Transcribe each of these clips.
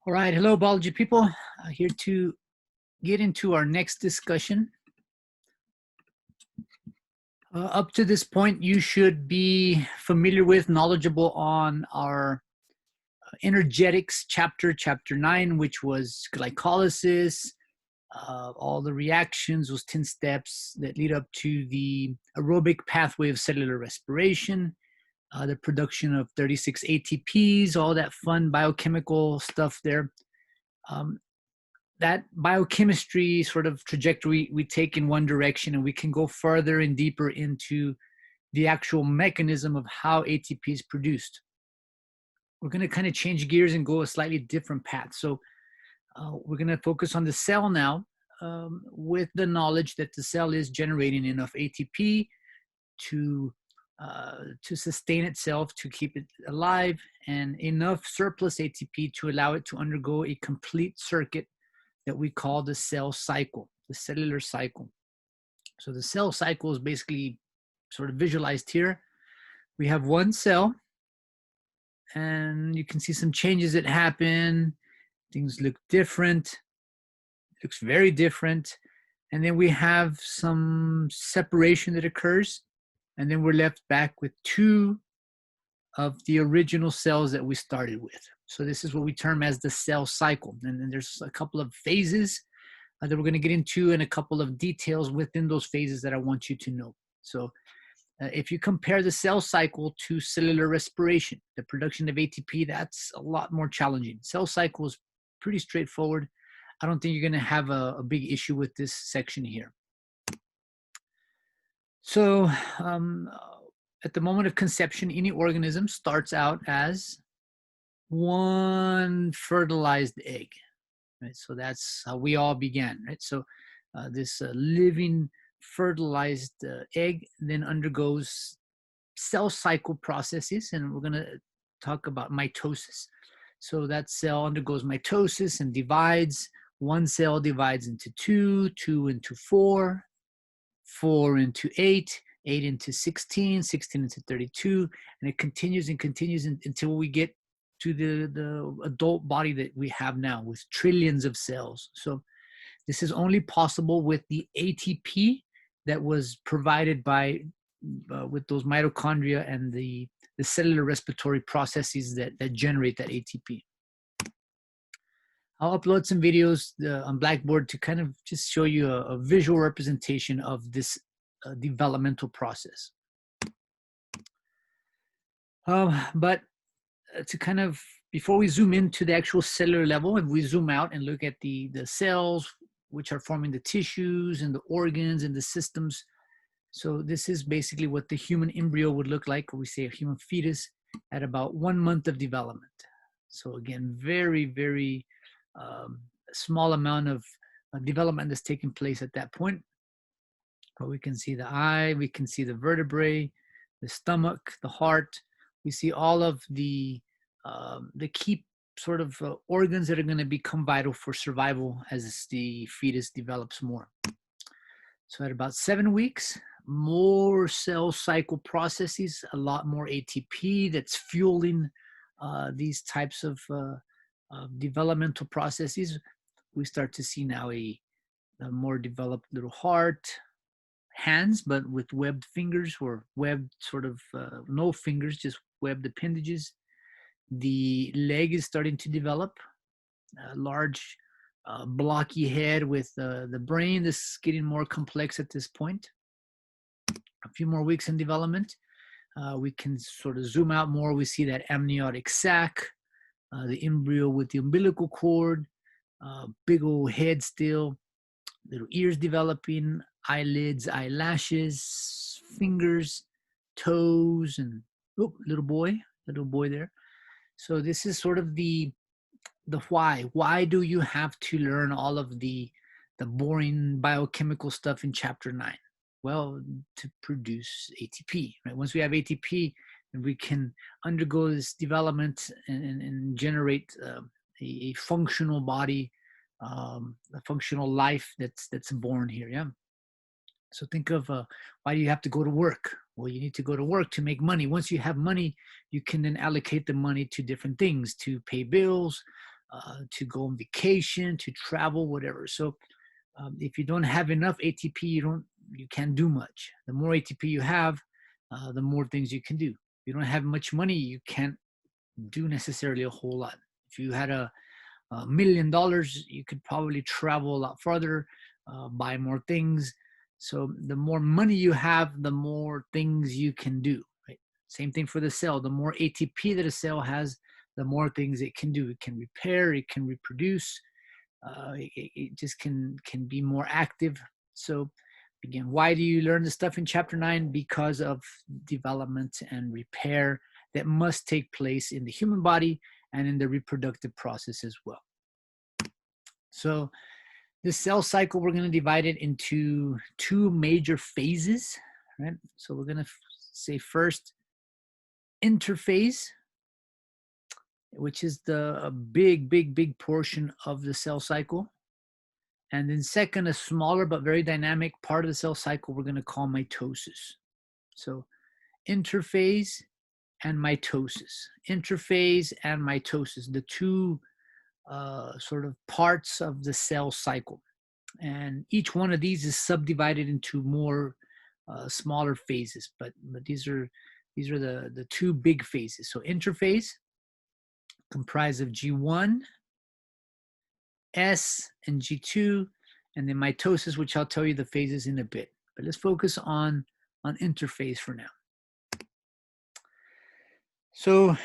All right, hello biology people. Here to get into our next discussion. Up to this point, you should be familiar with, knowledgeable on our energetics chapter, chapter 9, which was glycolysis, all the reactions, those 10 steps that lead up to the aerobic pathway of cellular respiration, the production of 36 ATPs, all that fun biochemical stuff there. That biochemistry sort of trajectory we take in one direction, and we can go further and deeper into the actual mechanism of how ATP is produced. We're going to kind of change gears and go a slightly different path. So we're going to focus on the cell now, with the knowledge that the cell is generating enough ATP to sustain itself, to keep it alive, and enough surplus ATP to allow it to undergo a complete circuit that we call the cell cycle, the cellular cycle. So the cell cycle is basically sort of visualized here. We have one cell, and you can see some changes that happen. Things look different. It looks very different. And then we have some separation that occurs, and then we're left back with two of the original cells that we started with. So this is what we term as the cell cycle. And then there's a couple of phases that we're going to get into, and a couple of details within those phases that I want you to know. So if you compare the cell cycle to cellular respiration, the production of ATP, that's a lot more challenging. Cell cycle is pretty straightforward. I don't think you're going to have a big issue with this section here. So at the moment of conception, any organism starts out as one fertilized egg, right? So that's how we all began, right? So this living fertilized egg then undergoes cell cycle processes, and we're going to talk about mitosis. So that cell undergoes mitosis and divides. One cell divides into two, two into four, four into eight, 8 into 16, 16 into 32, and it continues and continues until we get to the adult body that we have now with trillions of cells. So this is only possible with the ATP that was provided by with those mitochondria and the cellular respiratory processes that generate that ATP. I'll upload some videos on Blackboard to kind of just show you a visual representation of this developmental process. But to kind of, before we zoom into the actual cellular level, if we zoom out and look at the cells which are forming the tissues and the organs and the systems. So this is basically what the human embryo would look like, or we say a human fetus, at about 1 month of development. So again, very, very small amount of development that's taking place at that point. But we can see the eye, we can see the vertebrae, the stomach, the heart. We see all of the key sort of organs that are going to become vital for survival as the fetus develops more. So at about 7 weeks, more cell cycle processes, a lot more ATP that's fueling these types of developmental processes. We start to see now a more developed little heart, hands, but with webbed fingers, or webbed sort of no fingers, just webbed appendages. The leg is starting to develop, a large blocky head with the brain that's getting more complex at this point. A few more weeks in development, we can sort of zoom out more. We see that amniotic sac, the embryo with the umbilical cord, big old head still, little ears developing, eyelids, eyelashes, fingers, toes, and little boy there. So this is sort of the why. Why do you have to learn all of the boring biochemical stuff in chapter 9? Well, to produce ATP, right? Once we have ATP, we can undergo this development and generate a functional body, a functional life that's born here, yeah? So think of why do you have to go to work? Well, you need to go to work to make money. Once you have money, you can then allocate the money to different things, to pay bills, to go on vacation, to travel, whatever. So if you don't have enough ATP, you can't do much. The more ATP you have, the more things you can do. If you don't have much money, you can't do necessarily a whole lot. If you had $1 million, you could probably travel a lot farther, buy more things. So the more money you have, the more things you can do, right? Same thing for the cell. The more ATP that a cell has, the more things it can do. It can repair, it can reproduce, it just can be more active. So again, why do you learn the stuff in chapter 9? Because of development and repair that must take place in the human body and in the reproductive process as well. So the cell cycle, we're going to divide it into 2 major phases, right? So we're going to say first interphase, which is the big portion of the cell cycle. And then second, a smaller but very dynamic part of the cell cycle we're going to call mitosis. So interphase and mitosis. Interphase and mitosis, the 2 sort of parts of the cell cycle. And each one of these is subdivided into more smaller phases, but these are the 2 big phases. So interphase, comprised of G1, S, and G2, and then mitosis, which I'll tell you the phases in a bit. But let's focus on interphase for now. So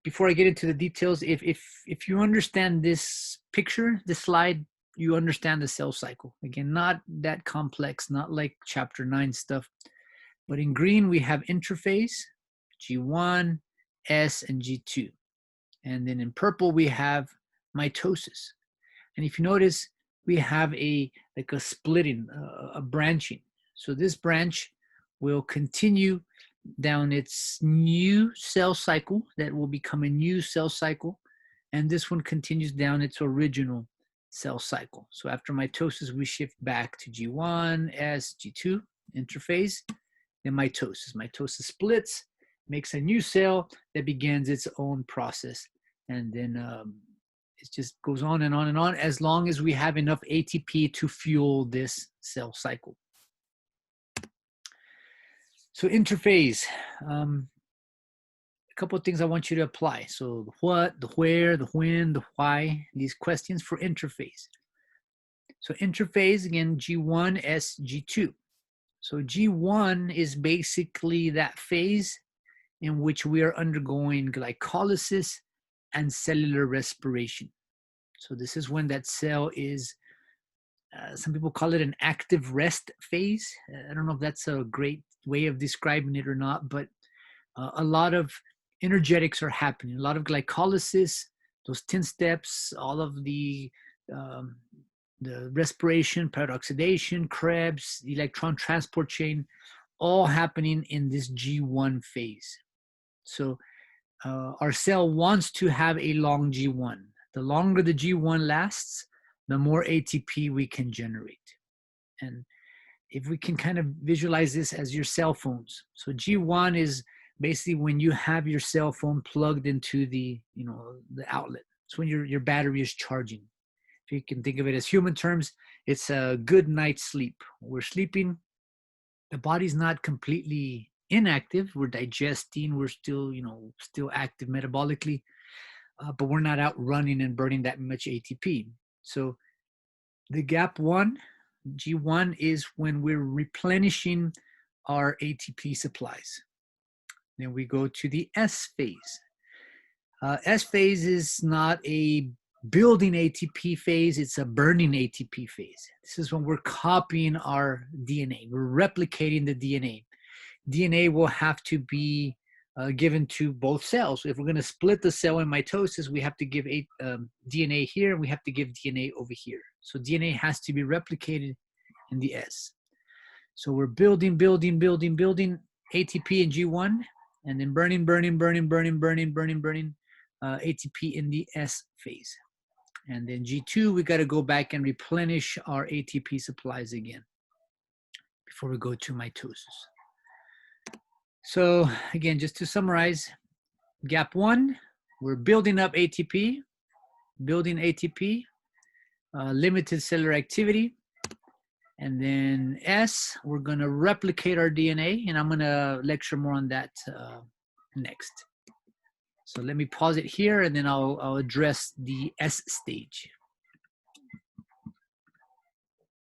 before I get into the details, if you understand this picture, this slide, you understand the cell cycle. Again, not that complex, not like chapter 9 stuff. But in green, we have interphase, G1, S, and G2. And then in purple, we have mitosis. And if you notice, we have like a splitting, a branching. So this branch will continue down its new cell cycle that will become a new cell cycle. And this one continues down its original cell cycle. So after mitosis, we shift back to G1, S, G2, interphase, then mitosis. Mitosis splits, makes a new cell that begins its own process. And then it just goes on and on and on as long as we have enough ATP to fuel this cell cycle. So interphase, a couple of things I want you to apply. So the what, the where, the when, the why, these questions for interphase. So interphase, again, G1, S, G2. So G1 is basically that phase in which we are undergoing glycolysis and cellular respiration. So this is when that cell is, some people call it an active rest phase. I don't know if that's a great way of describing it or not, but a lot of energetics are happening, a lot of glycolysis, those 10 steps, all of the respiration, peroxidation, Krebs, the electron transport chain, all happening in this G1 phase. So our cell wants to have a long G1. The longer the G1 lasts, the more ATP we can generate. And if we can kind of visualize this as your cell phones. So G1 is basically when you have your cell phone plugged into the outlet. It's when your battery is charging. If you can think of it as human terms, it's a good night's sleep. We're sleeping, the body's not completely inactive. We're digesting, we're still active metabolically, but we're not out running and burning that much ATP. So the gap 1, G1, is when we're replenishing our ATP supplies. Then we go to the S phase. S phase is not a building ATP phase, it's a burning ATP phase. This is when we're copying our DNA, we're replicating the DNA. DNA will have to be given to both cells. So if we're going to split the cell in mitosis, we have to give DNA here, and we have to give DNA over here. So DNA has to be replicated in the S. So we're building ATP in G1, and then burning ATP in the S phase. And then G2, we got to go back and replenish our ATP supplies again before we go to mitosis. So again, just to summarize, gap 1, we're building up ATP. building ATP, limited cellular activity. And then S, we're going to replicate our DNA, and I'm going to lecture more on that next. So let me pause it here, and then I'll address the S stage.